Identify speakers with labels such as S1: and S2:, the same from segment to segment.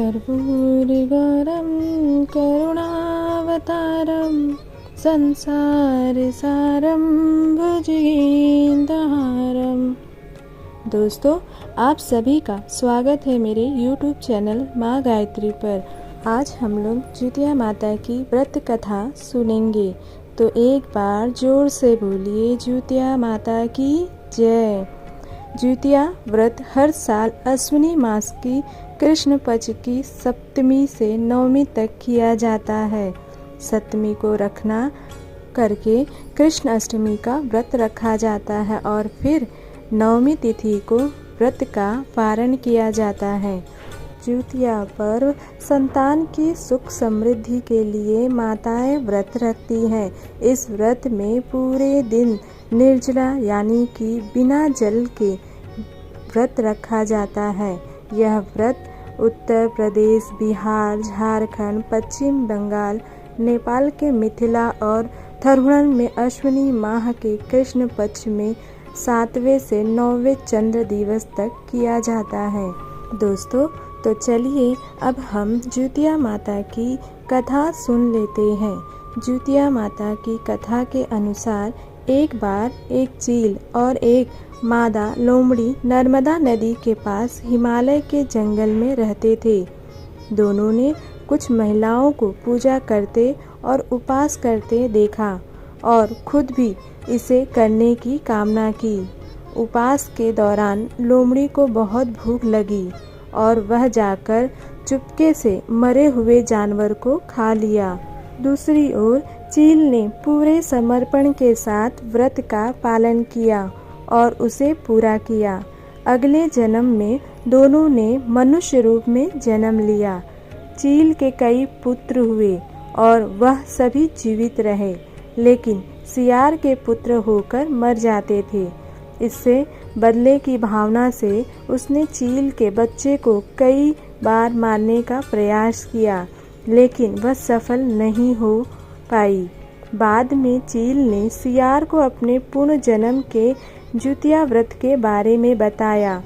S1: कर्पूरगौरं करुणावतारं संसारसारं भुजगेन्द्रहारं। दोस्तों, आप सभी का स्वागत है मेरे YouTube चैनल माँ गायत्री पर। आज हम लोग जितिया माता की व्रत कथा सुनेंगे, तो एक बार जोर से बोलिए जितिया माता की जय। जितिया व्रत हर साल अश्विनी मास की कृष्ण पक्ष की सप्तमी से नवमी तक किया जाता है। सप्तमी को रखना करके कृष्ण अष्टमी का व्रत रखा जाता है और फिर नवमी तिथि को व्रत का पारण किया जाता है। जितिया पर्व संतान की सुख समृद्धि के लिए माताएं व्रत रखती हैं। इस व्रत में पूरे दिन निर्जला यानी कि बिना जल के व्रत रखा जाता है। यह व्रत उत्तर प्रदेश, बिहार, झारखंड, पश्चिम बंगाल, नेपाल के मिथिला और थरुणन में अश्विनी माह के कृष्ण पक्ष में 7वें से 9वें चंद्र दिवस तक किया जाता है। दोस्तों, तो चलिए अब हम जितिया माता की कथा सुन लेते हैं। जितिया माता की कथा के अनुसार एक बार एक चील और एक मादा लोमड़ी नर्मदा नदी के पास हिमालय के जंगल में रहते थे। दोनों ने कुछ महिलाओं को पूजा करते और उपवास करते देखा और खुद भी इसे करने की कामना की। उपवास के दौरान लोमड़ी को बहुत भूख लगी और वह जाकर चुपके से मरे हुए जानवर को खा लिया। दूसरी ओर चील ने पूरे समर्पण के साथ व्रत का पालन किया और उसे पूरा किया। अगले जन्म में दोनों ने मनुष्य रूप में जन्म लिया। चील के कई पुत्र हुए और वह सभी जीवित रहे, लेकिन सियार के पुत्र होकर मर जाते थे। इससे बदले की भावना से उसने चील के बच्चे को कई बार मारने का प्रयास किया, लेकिन वह सफल नहीं हो पाई। बाद में चील ने सियार को अपने पुनर्जन्म के जितिया व्रत के बारे में बताया।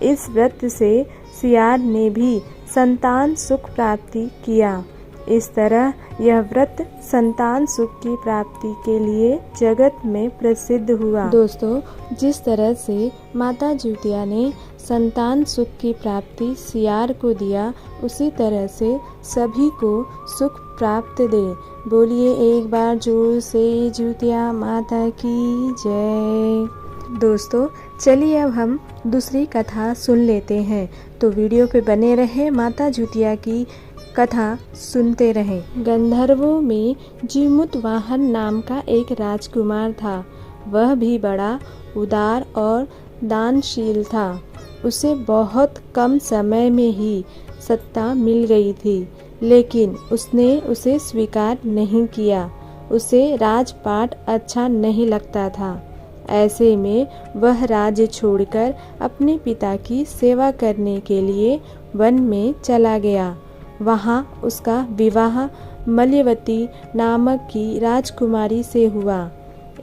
S1: इस व्रत से सियार ने भी संतान सुख प्राप्ति किया। इस तरह यह व्रत संतान सुख की प्राप्ति के लिए जगत में प्रसिद्ध हुआ। दोस्तों, जिस तरह से माता जितिया ने संतान सुख की प्राप्ति सियार को दिया, उसी तरह से सभी को सुख प्राप्त दे। बोलिए एक बार जोर से जितिया माता की जय। दोस्तों, चलिए अब हम दूसरी कथा सुन लेते हैं, तो वीडियो पे बने रहें, माता जितिया की कथा सुनते रहें। गंधर्वों में जीमूतवाहन नाम का एक राजकुमार था। वह भी बड़ा उदार और दानशील था। उसे बहुत कम समय में ही सत्ता मिल गई थी, लेकिन उसने उसे स्वीकार नहीं किया। उसे राजपाट अच्छा नहीं लगता था। ऐसे में वह राज्य छोड़कर अपने पिता की सेवा करने के लिए वन में चला गया। वहाँ उसका विवाह मल्यवती नामक की राजकुमारी से हुआ।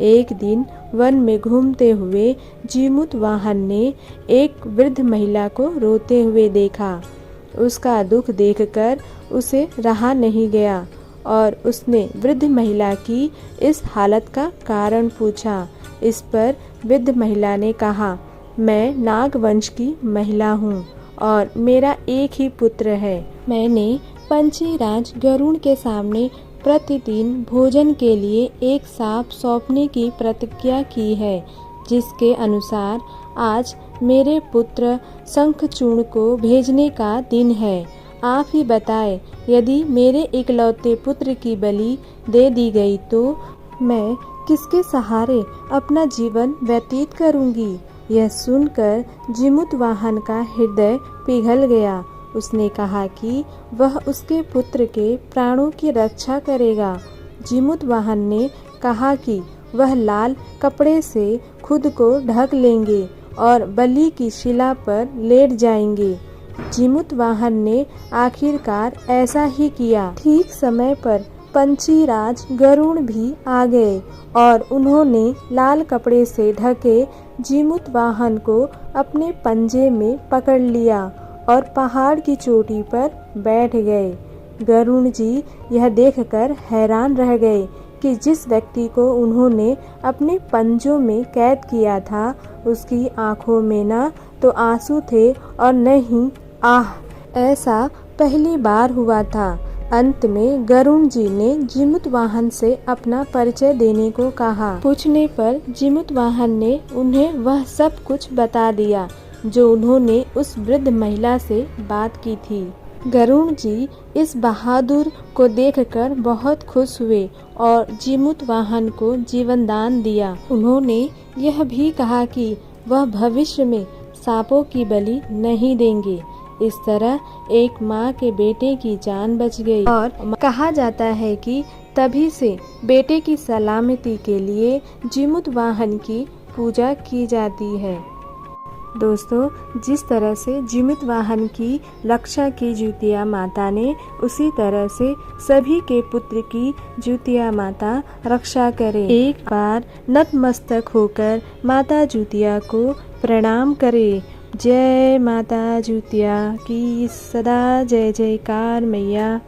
S1: एक दिन वन में घूमते हुए जीमूतवाहन ने एक वृद्ध महिला को रोते हुए देखा। उसका दुख देखकर उसे रहा नहीं गया और उसने वृद्ध महिला की इस हालत का कारण पूछा। इस पर वृद्ध महिला ने कहा, मैं नागवंश की महिला हूँ और मेरा एक ही पुत्र है। मैंने पंचीराज गरुड़ के सामने प्रतिदिन भोजन के लिए एक सांप सौंपने की प्रतिज्ञा की है, जिसके अनुसार आज मेरे पुत्र शंखचूर्ण को भेजने का दिन है। आप ही बताएं, यदि मेरे इकलौते पुत्र की बलि दे दी गई तो मैं किसके सहारे अपना जीवन व्यतीत करूंगी। यह सुनकर जीमूतवाहन का हृदय पिघल गया। उसने कहा कि वह उसके पुत्र के प्राणों की रक्षा करेगा। जीमूतवाहन ने कहा कि वह लाल कपड़े से खुद को ढक लेंगे और बलि की शिला पर लेट जाएंगे। जीमूतवाहन ने आखिरकार ऐसा ही किया। ठीक समय पर पंचीराज गरुड़ भी आ गए और उन्होंने लाल कपड़े से ढके जीमूतवाहन को अपने पंजे में पकड़ लिया और पहाड़ की चोटी पर बैठ गए। गरुड़ जी यह देखकर हैरान रह गए कि जिस व्यक्ति को उन्होंने अपने पंजों में कैद किया था, उसकी आंखों में न तो आंसू थे और न ही आह। ऐसा पहली बार हुआ था। अंत में गरुड़ जी ने जिमूतवाहन से अपना परिचय देने को कहा। पूछने पर जिमूतवाहन ने उन्हें वह सब कुछ बता दिया जो उन्होंने उस वृद्ध महिला से बात की थी। गरुड़ जी इस बहादुर को देखकर बहुत खुश हुए और जिमूतवाहन को जीवन दान दिया। उन्होंने यह भी कहा कि वह भविष्य में सांपों की बलि नहीं देंगे। इस तरह एक माँ के बेटे की जान बच गई और कहा जाता है कि तभी से बेटे की सलामती के लिए जिमूतवाहन की पूजा की जाती है। दोस्तों, जिस तरह से जिमूतवाहन की रक्षा की जितिया माता ने, उसी तरह से सभी के पुत्र की जितिया माता रक्षा करे। एक बार नतमस्तक होकर माता जितिया को प्रणाम करे। जय माता जितिया की सदा जय जयकार मैया।